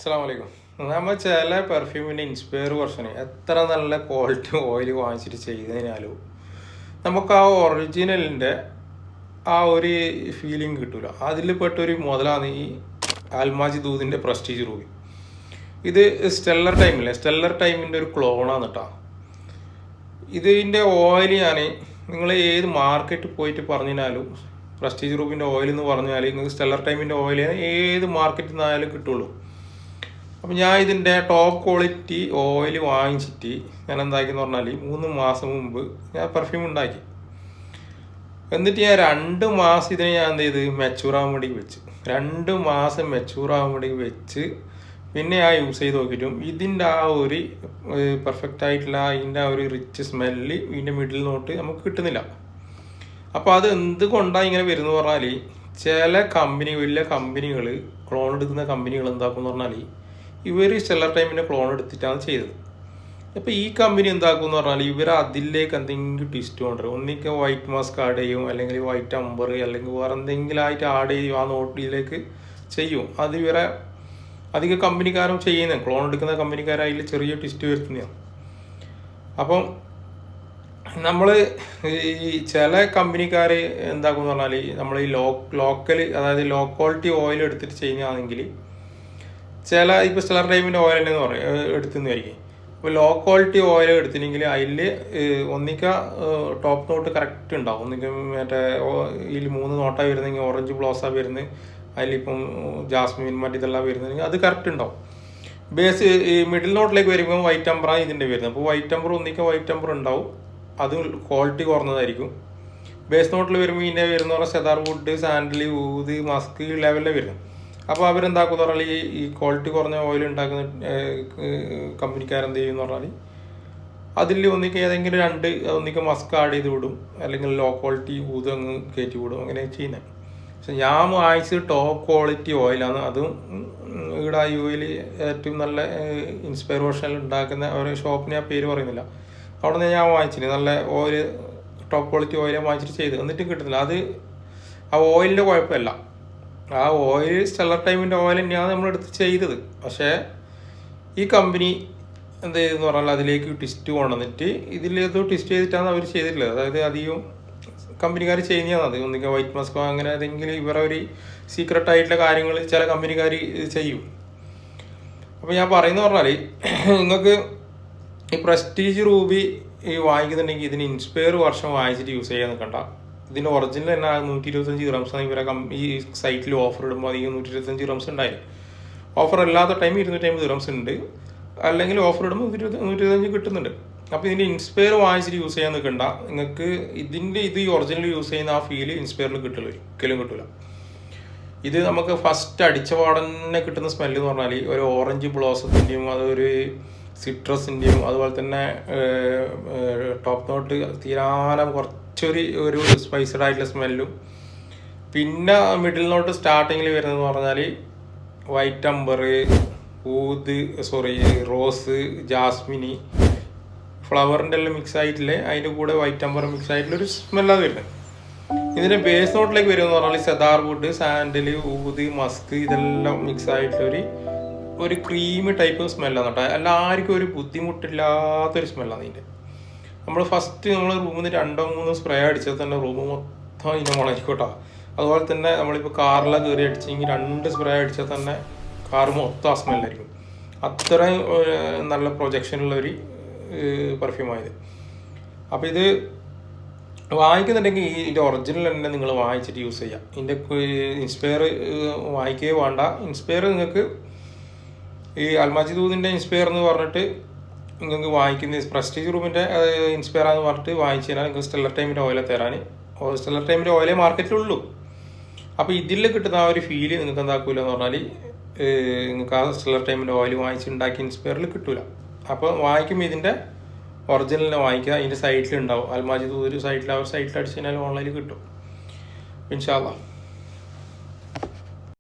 അസ്സലാമലൈക്കും. നമ്മൾ ചില പെർഫ്യൂമിൻ്റെ ഇൻസ്പയർ വെർഷന് എത്ര നല്ല ക്വാളിറ്റി ഓയിൽ വാങ്ങിച്ചിട്ട് ചെയ്തതിനാലും നമുക്ക് ആ ഒറിജിനലിൻ്റെ ആ ഒരു ഫീലിംഗ് കിട്ടില്ല. അതിൽ പെട്ടൊരു മുതലാണ് ഈ ആൽമാജി ദൂദിൻ്റെ പ്രസ്റ്റീജ് റൂബി. ഇത് സ്റ്റെല്ലർ ടൈമിൻ്റെ ഒരു ക്ലോണാണ് കേട്ടോ. ഇതിൻ്റെ ഓയിൽ നിങ്ങൾ ഏത് മാർക്കറ്റ് പോയിട്ട് പറഞ്ഞാലും പ്രസ്റ്റീജ് റൂബിൻ്റെ ഓയിൽ എന്ന് പറഞ്ഞാൽ നിങ്ങൾക്ക് സ്റ്റെല്ലർ ടൈമിൻ്റെ ഓയിൽ ഏത് മാർക്കറ്റിൽ നിന്നായാലും കിട്ടുള്ളൂ. അപ്പം ഞാൻ ഇതിൻ്റെ ടോപ്പ് ക്വാളിറ്റി ഓയിൽ വാങ്ങിച്ചിട്ട് ഞാൻ എന്താക്കിയെന്ന് പറഞ്ഞാൽ 3 മാസം മുമ്പ് ഞാൻ പെർഫ്യൂം ഉണ്ടാക്കി. എന്നിട്ട് ഞാൻ 2 മാസം ഇതിനെ ഞാൻ എന്ത് ചെയ്ത് മെച്ചൂറാകാൻ വേണ്ടി വെച്ച് 2 മാസം മെച്ചൂറാകാൻ വേണ്ടി വെച്ച് പിന്നെ ഞാൻ യൂസ് ചെയ്ത് നോക്കിയിട്ടും ഇതിൻ്റെ ആ ഒരു പെർഫെക്റ്റ് ആയിട്ടുള്ള അതിൻ്റെ ആ ഒരു റിച്ച് സ്മെല്ല് ഇതിൻ്റെ മിഡിൽ നോട്ട് നമുക്ക് കിട്ടുന്നില്ല. അപ്പോൾ അത് എന്തുകൊണ്ടാണ് ഇങ്ങനെ വരുന്നത് പറഞ്ഞാൽ ചില വലിയ കമ്പനികൾ ക്ലോൺ എടുക്കുന്ന കമ്പനികൾ എന്താക്കും എന്ന് പറഞ്ഞാൽ ഇവർ സ്റ്റെല്ലർ ടൈമിൻ്റെ ക്ലോൺ എടുത്തിട്ടാണ് ചെയ്തത്. അപ്പോൾ ഈ കമ്പനി എന്താക്കും എന്ന് പറഞ്ഞാൽ ഇവർ അതിലേക്ക് എന്തെങ്കിലും ട്വിസ്റ്റ് കൊണ്ടുവരും. ഒന്നിക്ക് വൈറ്റ് മാസ്ക് ആഡ് ചെയ്യും, അല്ലെങ്കിൽ വൈറ്റ് അമ്പർ, അല്ലെങ്കിൽ വേറെ എന്തെങ്കിലും ആയിട്ട് ആഡ് ചെയ്യും, ആ നോട്ടിലേക്ക് ചെയ്യും. അത് ഇവരെ അധികം കമ്പനിക്കാരും ചെയ്യുന്നത്, ക്ലോൺ എടുക്കുന്ന കമ്പനിക്കാരായി ചെറിയ ട്വിസ്റ്റ് വരുത്തുന്നതാണ്. അപ്പം നമ്മൾ ഈ ചില കമ്പനിക്കാർ എന്താക്കും എന്ന് പറഞ്ഞാൽ നമ്മൾ ഈ ലോക്കൽ, അതായത് ലോ ക്വാളിറ്റി ഓയിൽ എടുത്തിട്ട് ചെയ്യുന്നതാണെങ്കിൽ ചില ഇപ്പോൾ സ്റ്റെല്ലർ ടൈമിൻ്റെ ഓയിൽ തന്നെ എടുത്തുന്നതായിരിക്കും. അപ്പോൾ ലോ ക്വാളിറ്റി ഓയിൽ എടുത്തിട്ടുണ്ടെങ്കിൽ അതിൽ ഒന്നിക്ക ടോപ്പ് നോട്ട് കറക്റ്റ് ഉണ്ടാവും. ഒന്നിക്ക മറ്റേ ഇതിൽ 3 നോട്ടാണ് വരുന്നെങ്കിൽ ഓറഞ്ച് ബ്ലോസാണ് വരുന്നത്, അതിലിപ്പം ജാസ്മിൻ മറ്റിതെല്ലാം വരുന്നതെങ്കിൽ അത് കറക്റ്റ് ഉണ്ടാവും. ബേസ് ഈ മിഡിൽ നോട്ടിലേക്ക് വരുമ്പോൾ വൈറ്റ് അമ്പറാണ് ഇതിൻ്റെ വരുന്നത്. അപ്പോൾ വൈറ്റ് അമ്പർ ഒന്നിക്ക വൈറ്റ് അമ്പർ ഉണ്ടാവും, അത് ക്വാളിറ്റി കുറഞ്ഞതായിരിക്കും. ബേസ് നോട്ടിൽ വരുമ്പോൾ ഇതിൻ്റെ വരുന്ന പറഞ്ഞാൽ സെദാർ വുഡ്, സാൻഡൽ, ഊത്, മസ്ക് ലെവലിലാണ് വരുന്നത്. അപ്പോൾ അവരെന്താക്കുമെന്ന് പറഞ്ഞാൽ ഈ ക്വാളിറ്റി കുറഞ്ഞ ഓയിൽ ഉണ്ടാക്കുന്ന കമ്പനിക്കാരെന്ത് ചെയ്യുമെന്ന് പറഞ്ഞാൽ അതിൽ ഒന്നിക്ക് ഏതെങ്കിലും 2 ഒന്നിക്ക് മസ്ക് ആഡ് ചെയ്ത് വിടും, അല്ലെങ്കിൽ ലോ ക്വാളിറ്റി ഊത് അങ്ങ് കയറ്റി വിടും, അങ്ങനെ ചെയ്യുന്നത്. പക്ഷെ ഞാൻ വാങ്ങിച്ചത് ടോപ്പ് ക്വാളിറ്റി ഓയിലാണ്. അതും ഇവിടെ യുഎയിൽ ഏറ്റവും നല്ല ഇൻസ്പയർ വെർഷനിൽ ഉണ്ടാക്കുന്ന ഒരു ഷോപ്പിന് ഞാൻ പേര് പറയുന്നില്ല, അവിടെ നിന്ന് ഞാൻ വാങ്ങിച്ചിന് നല്ല ഓയിൽ, ടോപ്പ് ക്വാളിറ്റി ഓയിലാണ് വാങ്ങിച്ചിട്ട് ചെയ്ത്. എന്നിട്ടും കിട്ടുന്നില്ല. അത് ആ ഓയിലിൻ്റെ കുഴപ്പമല്ല, ആ ഓയിൽ സ്റ്റെല്ലർ ടൈമിൻ്റെ ഓയിൽ തന്നെയാണ് നമ്മളെടുത്ത് ചെയ്തത്. പക്ഷേ ഈ കമ്പനി എന്ത് ചെയ്തെന്ന് പറഞ്ഞാൽ അതിലേക്ക് ട്വിസ്റ്റ് കൊണ്ടുവന്നിട്ട് ഇതിലേത് ട്വിസ്റ്റ് ചെയ്തിട്ടാണ് അവർ ചെയ്തിട്ടുള്ളത്. അതായത് അധികം കമ്പനിക്കാർ ചെയ്യുന്നതാണ് അത്. ഒന്നിക്കുക വൈറ്റ് മാസ്കോ അങ്ങനെ ഏതെങ്കിലും ഇവരെ ഒരു സീക്രട്ട് ആയിട്ടുള്ള കാര്യങ്ങൾ ചില കമ്പനിക്കാർ ചെയ്യും. അപ്പോൾ ഞാൻ പറയുന്നത് പറഞ്ഞാൽ നിങ്ങൾക്ക് ഈ പ്രസ്റ്റീജ് റൂബി ഈ വാങ്ങിക്കുന്നുണ്ടെങ്കിൽ ഇതിന് ഇൻസ്പയർ വർഷം വാങ്ങിച്ചിട്ട് യൂസ് ചെയ്യാൻ നിൽക്കണ്ട. ഇതിൻ്റെ ഒറിജിനൽ തന്നെ 125 റംസാണ് ഇവരെ ഈ സൈറ്റിൽ ഓഫർ ഇടുമ്പോൾ അധികം 125 റംസ് ഉണ്ടായി. ഓഫർ അല്ലാത്ത ടൈം 250 റംസ് ഉണ്ട്, അല്ലെങ്കിൽ ഓഫർ ഇടുമ്പോൾ 125 കിട്ടുന്നുണ്ട്. അപ്പോൾ ഇതിൻ്റെ ഇൻസ്പയർ വാങ്ങിച്ചിട്ട് യൂസ് ചെയ്യാൻ നിൽക്കണ്ട. നിങ്ങൾക്ക് ഇത് ഈ ഒറിജിനൽ യൂസ് ചെയ്യുന്ന ആ ഫീല് ഇൻസ്പയറിൽ കിട്ടില്ല, ഒരിക്കലും കിട്ടില്ല. ഇത് നമുക്ക് ഫസ്റ്റ് അടിച്ച പാടന്നെ കിട്ടുന്ന സ്മെല്ല് എന്ന് പറഞ്ഞാൽ ഒരു ഓറഞ്ച് ബ്ലോസത്തിൻ്റെയും അതൊരു സിട്രസിൻ്റെയും അതുപോലെ തന്നെ ടോപ്പ് നോട്ട് തീരാനം കുറച്ചൊരു സ്പൈസഡ് ആയിട്ടുള്ള സ്മെല്ലും, പിന്നെ മിഡിൽ നോട്ട് സ്റ്റാർട്ടിങ്ങിൽ വരുന്നതെന്ന് പറഞ്ഞാൽ വൈറ്റ് അമ്പർ, റോസ്, ജാസ്മിനി, ഫ്ലവറിൻ്റെ എല്ലാം മിക്സ് ആയിട്ടില്ലേ, അതിൻ്റെ കൂടെ വൈറ്റ് അമ്പർ മിക്സ് ആയിട്ടുള്ളൊരു സ്മെല്ലാണ് വരുന്നത്. ഇതിൻ്റെ ബേസ് നോട്ടിലേക്ക് വരുമെന്ന് പറഞ്ഞാൽ സെദാർ വുഡ്, സാൻഡൽ, ഊത്, മസ്ക് ഇതെല്ലാം മിക്സ് ആയിട്ടുള്ളൊരു ക്രീമി ടൈപ്പ് സ്മെല്ലാണ് കേട്ടോ. എല്ലാവർക്കും ഒരു ബുദ്ധിമുട്ടില്ലാത്തൊരു സ്മെല്ലാണ് ഇതിൻ്റെ. നമ്മൾ റൂമിൽ നിന്ന് 2-3 സ്പ്രേ അടിച്ചാൽ തന്നെ റൂം മൊത്തം ഇതിൻ്റെ മുളയിരിക്കും കേട്ടോ. അതുപോലെ തന്നെ നമ്മളിപ്പോൾ കാറിലൊക്കെ കയറി അടിച്ചെങ്കിൽ 2 സ്പ്രേ അടിച്ചാൽ തന്നെ കാർ മൊത്തം ആ സ്മെല്ലായിരിക്കും. അത്രയും നല്ല പ്രൊജക്ഷനുള്ളൊരു പെർഫ്യൂമായത്. അപ്പോൾ ഇത് വാങ്ങിക്കുന്നുണ്ടെങ്കിൽ ഇതിൻ്റെ ഒറിജിനൽ തന്നെ നിങ്ങൾ വാങ്ങിച്ചിട്ട് യൂസ് ചെയ്യാം. ഇതിൻ്റെ ഇൻസ്പയർ വാങ്ങിക്കുകയോ വേണ്ട. ഇൻസ്പയർ നിങ്ങൾക്ക് ഈ ആൽമാജി ദൂദിൻ്റെ ഇൻസ്പയർ എന്ന് പറഞ്ഞിട്ട് നിങ്ങൾക്ക് വാങ്ങിക്കുന്ന പ്രസ്റ്റീജ് റൂമിൻ്റെ ഇൻസ്പയർ ആണെന്ന് പറഞ്ഞിട്ട് വാങ്ങിച്ചു കഴിഞ്ഞാൽ നിങ്ങൾക്ക് സ്റ്റെല്ലർ ടൈമിൻ്റെ ഓയിലെ തരാൻ, സ്റ്റെല്ലർ ടൈമിൻ്റെ ഓയിലേ മാർക്കറ്റിലുള്ളൂ. അപ്പോൾ ഇതിൽ കിട്ടുന്ന ആ ഒരു ഫീല് നിങ്ങൾക്ക് എന്താക്കില്ല എന്ന് പറഞ്ഞാൽ നിങ്ങൾക്ക് ആ സ്റ്റെല്ലർ ടൈമിൻ്റെ ഓയിൽ വാങ്ങിച്ചുണ്ടാക്കി ഇൻസ്പയറിൽ കിട്ടില്ല. അപ്പോൾ വാങ്ങിക്കുമ്പോൾ ഇതിൻ്റെ ഒറിജിനലിനെ വാങ്ങിക്കുക. ഇതിൻ്റെ സൈറ്റിലുണ്ടാവും, ആൽമാജി ദൂദ് സൈറ്റിൽ അടിച്ചു കഴിഞ്ഞാൽ ഓൺലൈനിൽ കിട്ടും. ഇൻഷാ അല്ലാഹ്.